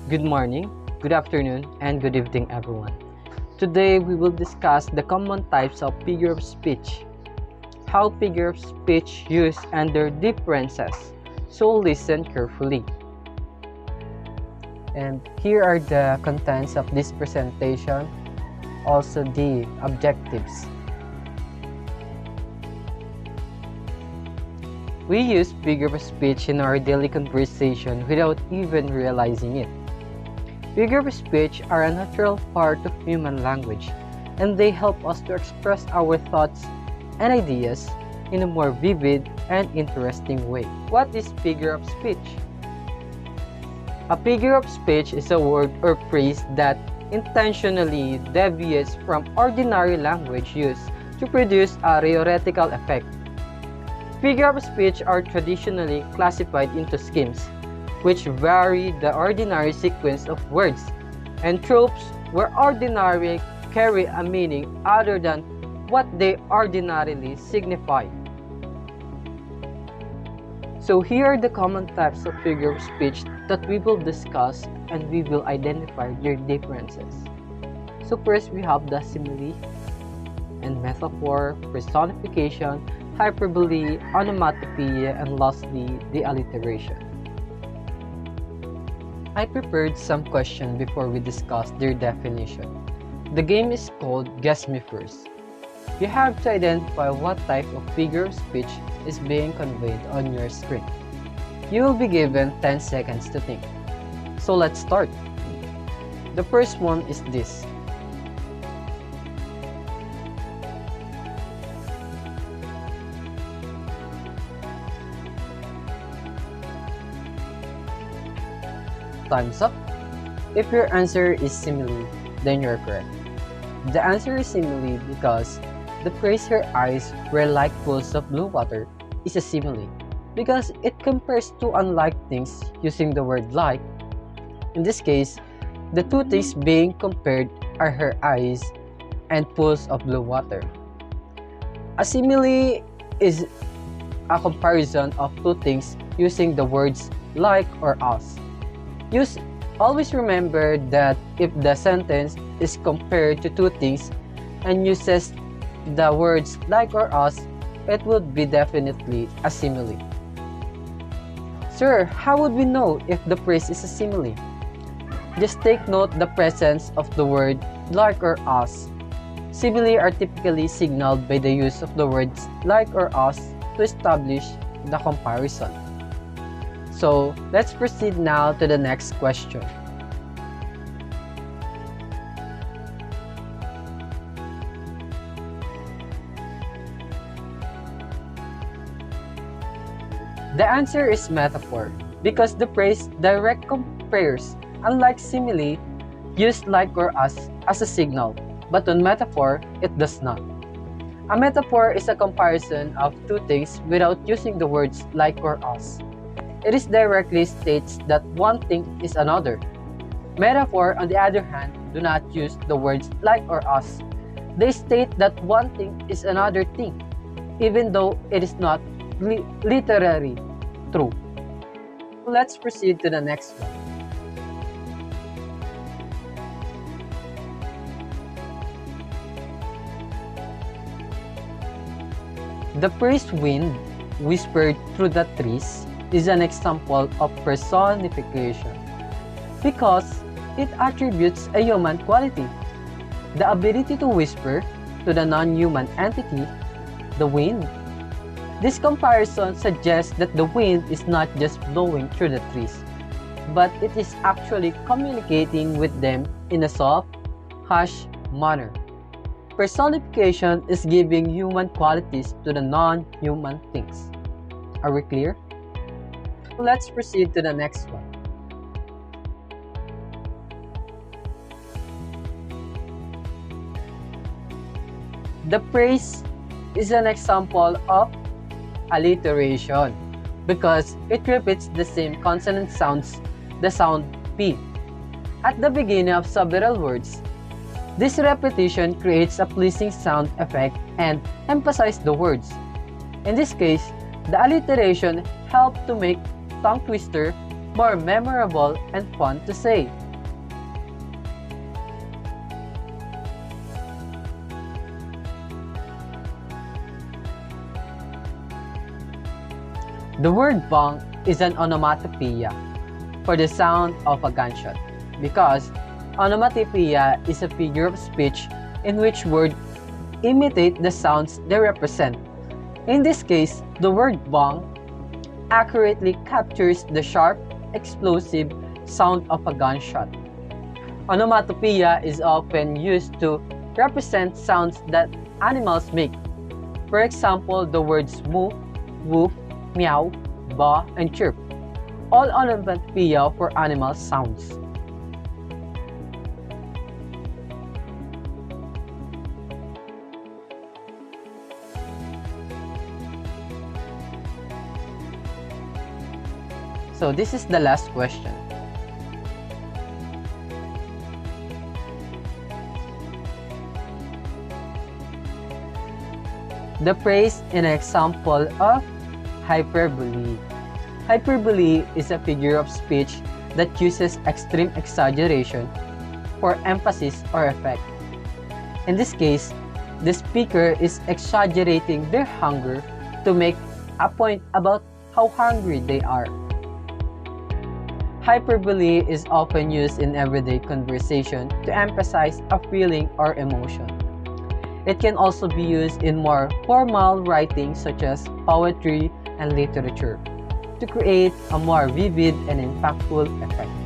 Good morning, good afternoon, and good evening, everyone. Today, we will discuss the common types of figure of speech, how figure of speech use and their differences. So listen carefully. And here are the contents of this presentation, also the objectives. We use figure of speech in our daily conversation without even realizing it. Figure of speech are a natural part of human language, and they help us to express our thoughts and ideas in a more vivid and interesting way. What is figure of speech? A figure of speech is a word or phrase that intentionally deviates from ordinary language use to produce a theoretical effect. Figure of speech are traditionally classified into schemes, which vary the ordinary sequence of words, and tropes where ordinary carry a meaning other than what they ordinarily signify. So here are the common types of figure of speech that we will discuss, and we will identify their differences. So first we have the simile and metaphor, personification, hyperbole, onomatopoeia, and lastly, the alliteration. I prepared some questions before we discuss their definition. The game is called Guess Me First. You have to identify what type of figure of speech is being conveyed on your screen. You will be given 10 seconds to think. So let's start. The first one is this. Time's up. If your answer is simile, then you're correct. The answer is simile because the phrase "her eyes were like pools of blue water" is a simile because it compares two unlike things using the word like. In this case, the two things being compared are her eyes and pools of blue water. A simile is a comparison of two things using the words like or as. Always remember that if the sentence is compared to two things and uses the words like or as, it would be definitely a simile. Sir, how would we know if the phrase is a simile? Just take note the presence of the word like or as. Simile are typically signaled by the use of the words like or as to establish the comparison. So, let's proceed now to the next question. The answer is metaphor, because the phrase direct compares, unlike simile, used like or as a signal, but on metaphor, it does not. A metaphor is a comparison of two things without using the words like or as. It directly states that one thing is another. Metaphor, on the other hand, do not use the words like or as. They state that one thing is another thing, even though it is not literally true. Let's proceed to the next one. The phrase wind whispered through the trees is an example of personification because it attributes a human quality, the ability to whisper to the non-human entity, the wind. This comparison suggests that the wind is not just blowing through the trees, but it is actually communicating with them in a soft, hushed manner. Personification is giving human qualities to the non-human things. Are we clear? Let's proceed to the next one. The phrase is an example of alliteration because it repeats the same consonant sounds, the sound P, at the beginning of several words. This repetition creates a pleasing sound effect and emphasizes the words. In this case, the alliteration helped to make tongue twister more memorable and fun to say. The word bang is an onomatopoeia for the sound of a gunshot because onomatopoeia is a figure of speech in which words imitate the sounds they represent. In this case, the word bang accurately captures the sharp, explosive sound of a gunshot. Onomatopoeia is often used to represent sounds that animals make. For example, the words moo, woof, meow, ba, and chirp. All onomatopoeia for animal sounds. So this is the last question. The phrase is an example of hyperbole. Hyperbole is a figure of speech that uses extreme exaggeration for emphasis or effect. In this case, the speaker is exaggerating their hunger to make a point about how hungry they are. Hyperbole is often used in everyday conversation to emphasize a feeling or emotion. It can also be used in more formal writing such as poetry and literature to create a more vivid and impactful effect.